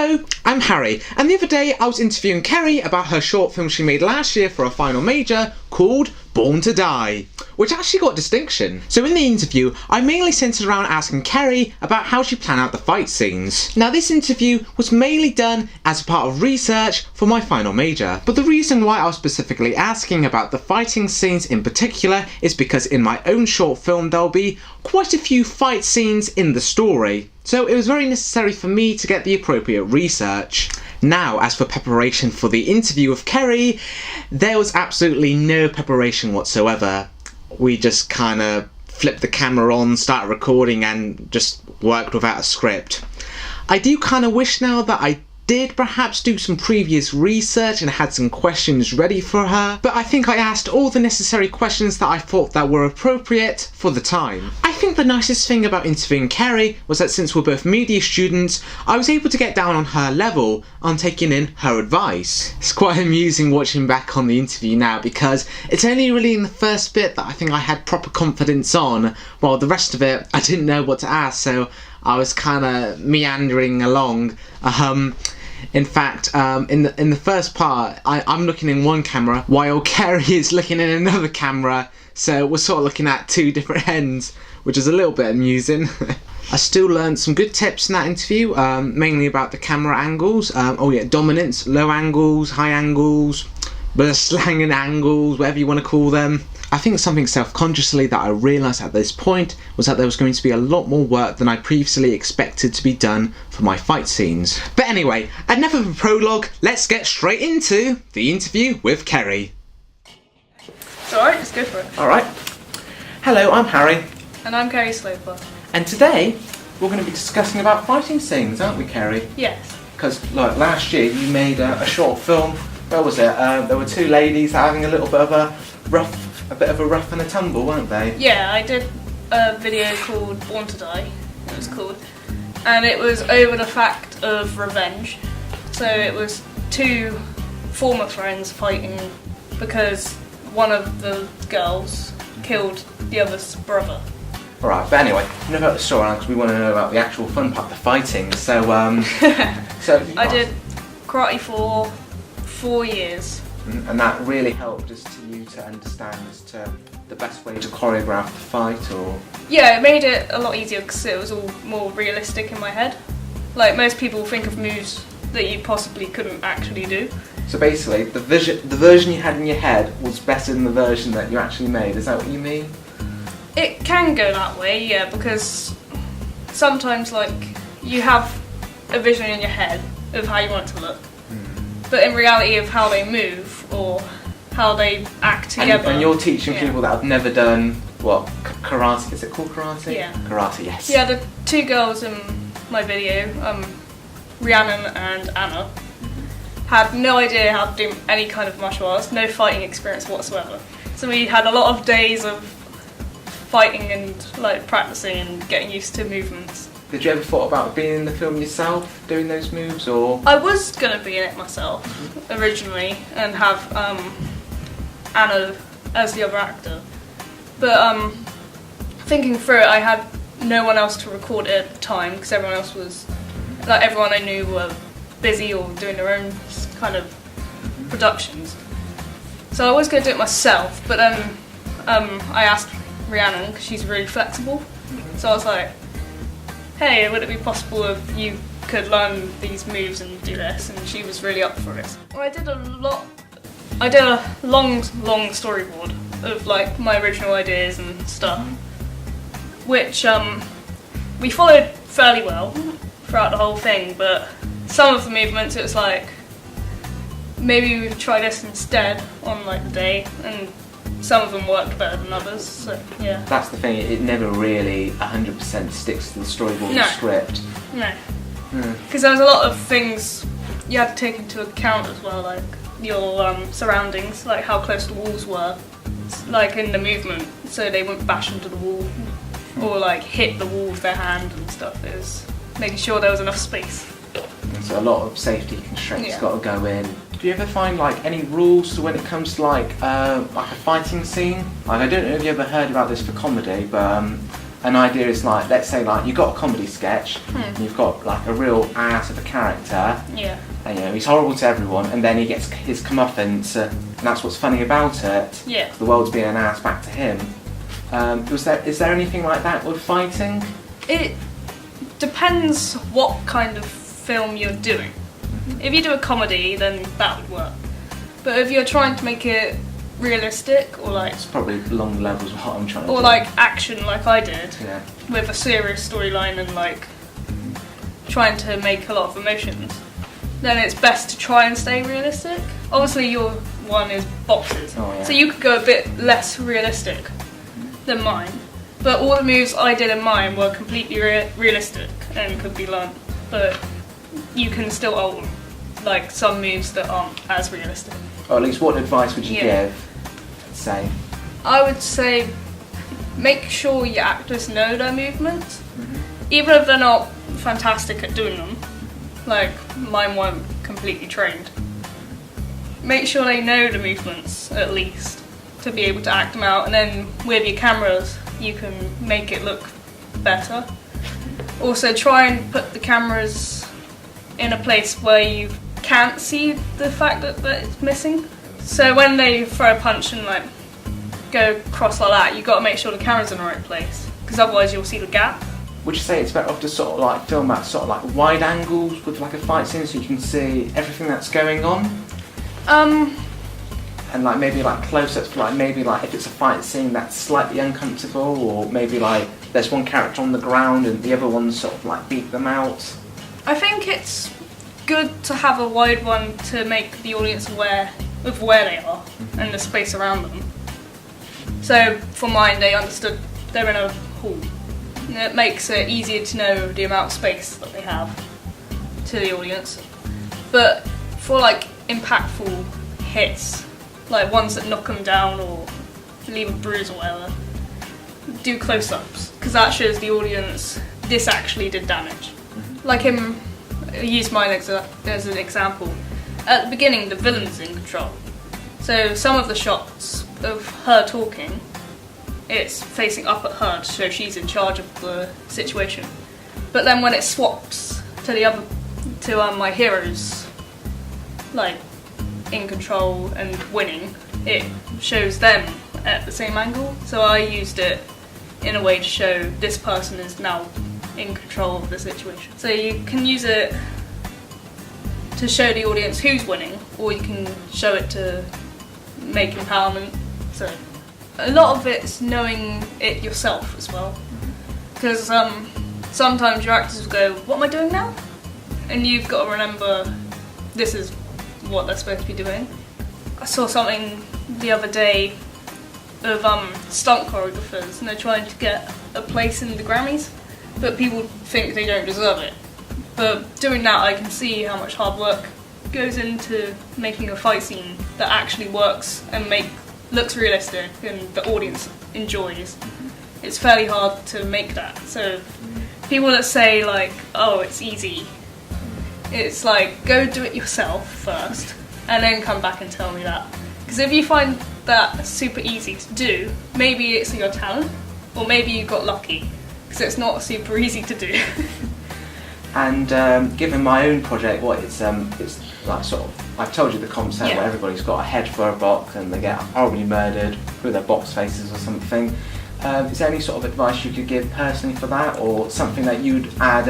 Hello, I'm Harry, and the other day I was interviewing Kerrie about her short film she made last year for a final major called Born to Die, which actually got distinction. So in the interview, I mainly centred around asking Kerrie about how she planned out the fight scenes. Now this interview was mainly done as a part of research for my final major, but the reason why I was specifically asking about the fighting scenes in particular is because in my own short film there'll be quite a few fight scenes in the story. So it was very necessary for me to get the appropriate research. Now, as for preparation for the interview with Kerrie, there was absolutely no preparation whatsoever. We just kind of flipped the camera on, started recording, and just worked without a script. I do kind of wish now that I did perhaps do some previous research and had some questions ready for her, but I think I asked all the necessary questions that I thought that were appropriate for the time. I think the nicest thing about interviewing Kerrie was that since we're both media students, I was able to get down on her level on taking in her advice. It's quite amusing watching back on the interview now because it's only really in the first bit that I think I had proper confidence on, while the rest of it I didn't know what to ask, so I was kind of meandering along. In fact, in the first part, I'm looking in one camera while Kerrie is looking in another camera, so we're sort of looking at two different ends, which is a little bit amusing. I still learned some good tips in that interview, mainly about the camera angles. Dominance, low angles, high angles, but slang and angles, whatever you want to call them. I think something self-consciously that I realised at this point was that there was going to be a lot more work than I previously expected to be done for my fight scenes. But anyway, enough of a prologue, let's get straight into the interview with Kerrie. It's alright, let's go for it. Alright. Hello, I'm Harry. And I'm Kerrie Sloper. And today, we're going to be discussing about fighting scenes, aren't we, Kerrie? Yes. Because like last year you made a short film. Where was it? There were two ladies having a little bit of a rough and a tumble, weren't they? Yeah, I did a video called Born to Die, it was called. And it was over the fact of revenge. So it was two former friends fighting because one of the girls killed the other's brother. Alright, but anyway, enough about the story because we want to know about the actual fun part, the fighting. So, I did karate for 4 years. And that really helped us to understand as to the best way to choreograph the fight, or? Yeah, it made it a lot easier because it was all more realistic in my head. Like most people think of moves that you possibly couldn't actually do. So basically, the version you had in your head was better than the version that you actually made. Is that what you mean? It can go that way, yeah, because sometimes like you have a vision in your head of how you want it to look, but in reality of how they move or how they act together. And you're teaching people that have never done what, karate? Is it called karate? Yeah. Karate, yes. Yeah, the two girls in my video, Rhiannon and Anna, had no idea how to do any kind of martial arts, no fighting experience whatsoever. So we had a lot of days of fighting and like practicing and getting used to movements. Did you ever thought about being in the film yourself, doing those moves, or? I was going to be in it myself originally and have Anna as the other actor, but thinking through it, I had no one else to record it at the time because everyone else was, like everyone I knew were busy or doing their own kind of productions. So I was going to do it myself, but then I asked Rhiannon because she's really flexible, so I was like, hey, would it be possible if you could learn these moves and do this? And she was really up for it. Well, I did a long storyboard of like my original ideas and stuff, which we followed fairly well throughout the whole thing, but some of the movements it was like, maybe we would try this instead on like the day, and some of them worked better than others, so yeah. That's the thing, it never really 100% sticks to the storyboard script. No. Because there was a lot of things you had to take into account as well, like your surroundings, like how close the walls were, like in the movement, so they wouldn't bash into the wall or like hit the wall with their hand and stuff. It was making sure there was enough space. And so a lot of safety constraints got to go in. Do you ever find like any rules to when it comes to like a fighting scene? Like I don't know if you ever heard about this for comedy, but an idea is like, let's say like you've got a comedy sketch, and you've got like a real ass of a character, Yeah. and you know he's horrible to everyone, and then he gets his comeuppance, and that's what's funny about it. Yeah. The world's being an ass back to him. Is there anything like that with fighting? It depends what kind of film you're doing. If you do a comedy, then that would work. But if you're trying to make it realistic, or like, It's probably along levels of what I'm trying to do. or like action, like I did, Yeah. with a serious storyline and like trying to make a lot of emotions, then it's best to try and stay realistic. Obviously, your one is boxes, Oh, yeah. so you could go a bit less realistic than mine. But all the moves I did in mine were completely realistic and could be learnt. But you can still alter like some moves that aren't as realistic. Or at least what advice would you Yeah. give? Say. I would say make sure your actors know their movements, even if they're not fantastic at doing them. Like mine weren't completely trained. Make sure they know the movements at least to be able to act them out, and then with your cameras you can make it look better. Also try and put the cameras in a place where you can't see the fact that it's missing. So when they throw a punch and like go across like that, you've got to make sure the camera's in the right place, because otherwise you'll see the gap. Would you say it's better off to sort of like film at sort of like wide angles with like a fight scene so you can see everything that's going on? And like maybe like close-ups, like maybe like if it's a fight scene that's slightly uncomfortable, or maybe like there's one character on the ground and the other one sort of like beat them out. I think it's good to have a wide one to make the audience aware of where they are and the space around them. So for mine, they understood they're in a hall. And it makes it easier to know the amount of space that they have to the audience. But for like impactful hits, like ones that knock them down or leave a bruise or whatever, do close-ups, because that shows the audience this actually did damage. Like I use mine as an example. At the beginning, the villain's in control. So some of the shots of her talking, it's facing up at her to show she's in charge of the situation. But then when it swaps to my heroes, like in control and winning, it shows them at the same angle. So I used it in a way to show this person is now in control of the situation. So you can use it to show the audience who's winning, or you can show it to make empowerment. So a lot of it's knowing it yourself as well, because sometimes your actors will go, "What am I doing now?" And you've got to remember this is what they're supposed to be doing. I saw something the other day of stunt choreographers, and they're trying to get a place in the Grammys, but people think they don't deserve it. But doing that, I can see how much hard work goes into making a fight scene that actually works and looks realistic and the audience enjoys. It's fairly hard to make that. So people that say like, "Oh, it's easy," it's like, go do it yourself first and then come back and tell me that. Because if you find that super easy to do, maybe it's your talent, or maybe you got lucky, because it's not super easy to do. And given my own project, it's like sort of, I've told you the concept where everybody's got a head for a box and they get horribly murdered through their box faces or something. Is there any sort of advice you could give personally for that, or something that you'd add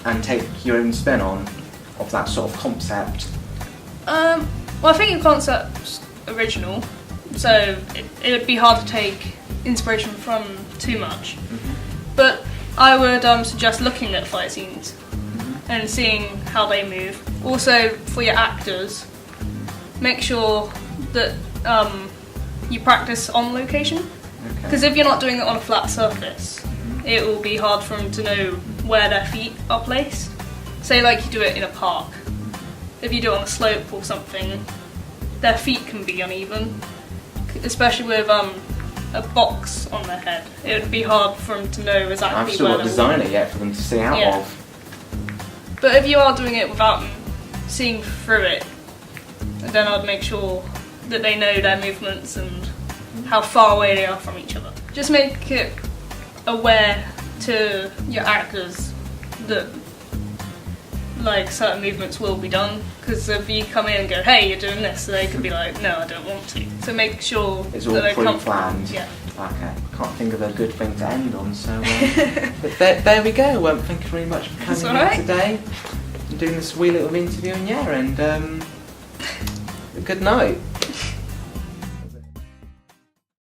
and take your own spin on of that sort of concept? Well, I think your concept's original, so it would be hard to take inspiration from too much. But I would suggest looking at fight scenes and seeing how they move. Also, for your actors, make sure that you practice on location. Because if you're not doing it on a flat surface, it will be hard for them to know where their feet are placed. Say like you do it in a park. If you do it on a slope or something, their feet can be uneven, especially with a box on their head. It would be hard for them to know exactly I've still where got they're design it yet for them to see out Yeah. of. But if you are doing it without seeing through it, then I'd make sure that they know their movements and how far away they are from each other. Just make it aware to your actors that like certain movements will be done, because if you come in and go, hey, you're doing this, they could be like, no, I don't want to. So make sure It's all that they're pre-planned. comfortable. Yeah. Okay, can't think of a good thing to end on, so but there we go. Thank you very much for That's coming all in right. today and doing this wee little interview, and good night.